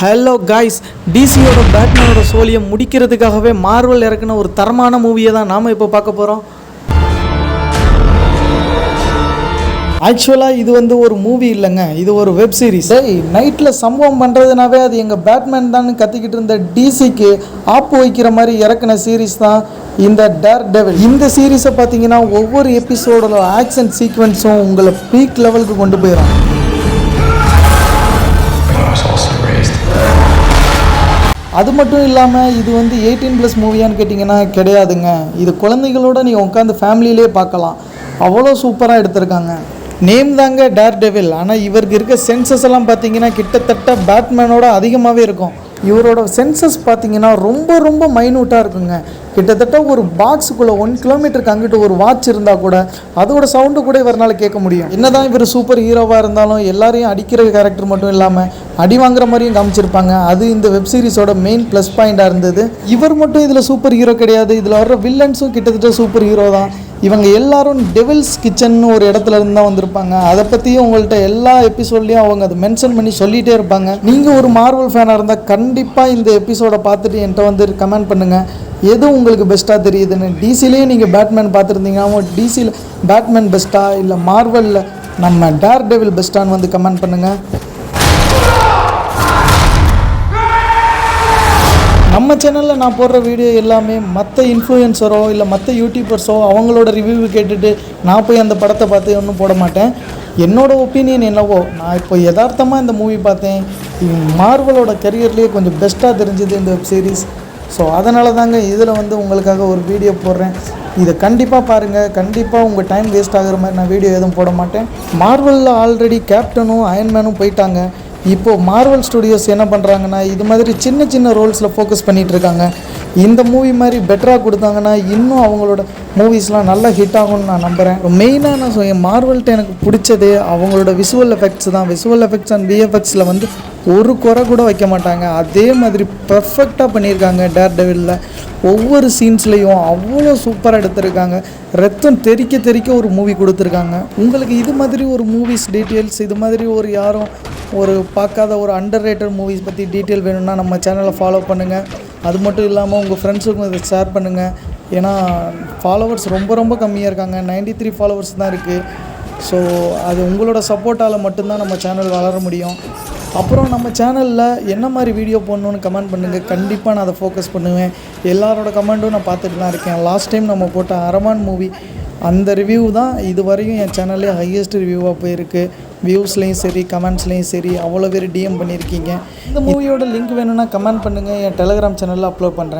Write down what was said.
Hello guys, டிசியோட பேட்மேனோட சோழியை முடிக்கிறதுக்காகவே Marvel இறக்குன ஒரு தரமான மூவியை தான் நாம் இப்போ பார்க்க போகிறோம். ஆக்சுவலாக இது வந்து ஒரு மூவி இல்லைங்க, இது ஒரு வெப் சீரிஸ். நைட்டில் சம்பவம் பண்ணுறதுனாவே அது எங்கள் பேட்மேன் தான் கத்திக்கிட்டு இருந்த டிசிக்கு ஆப்பு வைக்கிற மாதிரி இறக்குன சீரீஸ் தான் இந்த டேர் டெவில். இந்த சீரீஸை பார்த்தீங்கன்னா ஒவ்வொரு எபிசோடோட ஆக்ஷன் சீக்வன்ஸும் உங்களை பீக் லெவலுக்கு கொண்டு போயிடும். அது மட்டும் இல்லாமல் இது வந்து 18+ மூவியான்னு கேட்டிங்கன்னா கிடையாதுங்க. இது குழந்தைகளோட நீங்கள் உட்காந்து ஃபேமிலியிலே பார்க்கலாம். அவ்வளோ சூப்பராக எடுத்திருக்காங்க. நேம் தாங்க டேர் டெவில், ஆனால் இவருக்கு இருக்க சென்சஸ் எல்லாம் பார்த்தீங்கன்னா கிட்டத்தட்ட பேட்மேனோட அதிகமாகவே இருக்கும். இவரோட சென்சஸ் பார்த்தீங்கன்னா ரொம்ப மைனூட்டாக இருக்குங்க. கிட்டத்தட்ட ஒரு பாக்ஸுக்குள்ளே 1 கிலோமீட்டருக்கு அங்கிட்டு ஒரு வாட்ச் இருந்தால் கூட அதோட சவுண்டு கூட இவரால் கேட்க முடியும். என்னதான் இவர் சூப்பர் ஹீரோவாக இருந்தாலும் எல்லாரையும் அடிக்கிற கேரக்டர் மட்டும் இல்லாமல் அடி வாங்குற மாதிரியும் காமிச்சிருப்பாங்க. அது இந்த வெப் சீரிஸோட மெயின் ப்ளஸ் பாயிண்டாக இருந்தது. இவர் மட்டும் இதில் சூப்பர் ஹீரோ கிடையாது, இதில் வர்ற வில்லன்ஸும் கிட்டத்தட்ட சூப்பர் ஹீரோ தான். இவங்க எல்லாரும் டெவில்ஸ் கிச்சன் ஒரு இடத்துல இருந்து தான் வந்திருப்பாங்க. அதை பற்றியும் உங்கள்கிட்ட எல்லா எபிசோட்லேயும் அவங்க அதை மென்ஷன் பண்ணி சொல்லிகிட்டே இருப்பாங்க. நீங்கள் ஒரு மார்வல் ஃபேனாக இருந்தால் கண்டிப்பாக இந்த எபிசோடை பார்த்துட்டு என்கிட்ட வந்து கமெண்ட் பண்ணுங்கள், எது உங்களுக்கு பெஸ்ட்டாக தெரியுதுன்னு. டிசிலேயே நீங்கள் பேட்மேன் பார்த்துருந்தீங்கன்னா டிசியில் பேட்மேன் பெஸ்ட்டா இல்லை மார்வலில் நம்ம டேர் டெவில் பெஸ்ட்டான்னு வந்து கமெண்ட் பண்ணுங்கள். நம்ம சேனலில் நான் போடுற வீடியோ எல்லாமே மற்ற இன்ஃப்ளூயன்சரோ இல்லை மற்ற யூடியூபர்ஸோ அவங்களோட ரிவ்யூ கேட்டுட்டு நான் போய் அந்த படத்தை பார்த்து ஒன்றும் போட மாட்டேன். என்னோடய ஒப்பீனியன் என்னவோ, நான் இப்போ யதார்த்தமாக இந்த மூவி பார்த்தேன், மார்வலோட கரியர்லேயே கொஞ்சம் பெஸ்ட்டாக தெரிஞ்சுது இந்த வெப் சீரிஸ். ஸோ அதனால தாங்க இதில் வந்து உங்களுக்காக ஒரு வீடியோ போடுறேன். இதை கண்டிப்பாக பாருங்கள். கண்டிப்பாக உங்கள் டைம் வேஸ்ட் ஆகிற மாதிரி நான் வீடியோ எதுவும் போட மாட்டேன். மார்வலில் ஆல்ரெடி கேப்டனும் அயன்மேனும் போயிட்டாங்க. இப்போது மார்வல் ஸ்டுடியோஸ் என்ன பண்ணுறாங்கன்னா இது மாதிரி சின்ன ரோல்ஸில் ஃபோக்கஸ் பண்ணிகிட்டு இருக்காங்க. இந்த மூவி மாதிரி பெட்டராக கொடுத்தாங்கன்னா இன்னும் அவங்களோட மூவிஸ்லாம் நல்லா ஹிட் ஆகும்னு நான் நம்புகிறேன். மெயினாக நான் மார்வல்கிட்ட எனக்கு பிடிச்சதே அவங்களோட விசுவல் எஃபெக்ட்ஸ் தான். விசுவல் எஃபெக்ட்ஸ் அண்ட் விஎஃப்எக்ஸில் வந்து ஒரு குறை கூட வைக்க மாட்டாங்க. அதே மாதிரி பர்ஃபெக்டாக பண்ணியிருக்காங்க. டேர் டெவிலில் ஒவ்வொரு சீன்ஸ்லேயும் அவ்வளோ சூப்பராக எடுத்திருக்காங்க. ரத்தம் தெறிக்க ஒரு மூவி கொடுத்துருக்காங்க. உங்களுக்கு இது மாதிரி ஒரு மூவிஸ் டீட்டெயில்ஸ், இது மாதிரி ஒரு யாரும் ஒரு பார்க்காத ஒரு அண்டர் ரேட்டட் மூவிஸ் பற்றி டீட்டெயில் வேணும்னா நம்ம சேனலை ஃபாலோ பண்ணுங்கள். அது மட்டும் இல்லாமல் உங்கள் ஃப்ரெண்ட்ஸுக்கும் இதை ஷேர் பண்ணுங்கள். ஏன்னா ஃபாலோவர்ஸ் ரொம்ப கம்மியாக இருக்காங்க. 93 ஃபாலோவர்ஸ் தான் இருக்குது. ஸோ அது உங்களோட சப்போர்ட்டால் மட்டும்தான் நம்ம சேனல் வளர முடியும். அப்புறம் நம்ம சேனலில் என்ன மாதிரி வீடியோ போடணுன்னு கமெண்ட் பண்ணுங்கள். கண்டிப்பாக நான் அதை ஃபோக்கஸ் பண்ணுவேன். எல்லாரோட கமெண்ட்டும் நான் பார்த்துட்டு தான் இருக்கேன். லாஸ்ட் டைம் நம்ம போட்ட அரமான் மூவி அந்த ரிவ்யூ தான் இது வரையும் என் சேனல்லே ஹையஸ்ட் ரிவ்யூவாக போயிருக்கு. வியூஸ்லேயும் சரி கமெண்ட்ஸ்லேயும் சரி அவ்வளோ பேர் டிஎம் பண்ணியிருக்கீங்க. இந்த மூவியோட லிங்க் வேணும்னா கமெண்ட் பண்ணுங்கள். என் டெலிகிராம் சேனலில் அப்லோட் பண்ணுறேன்.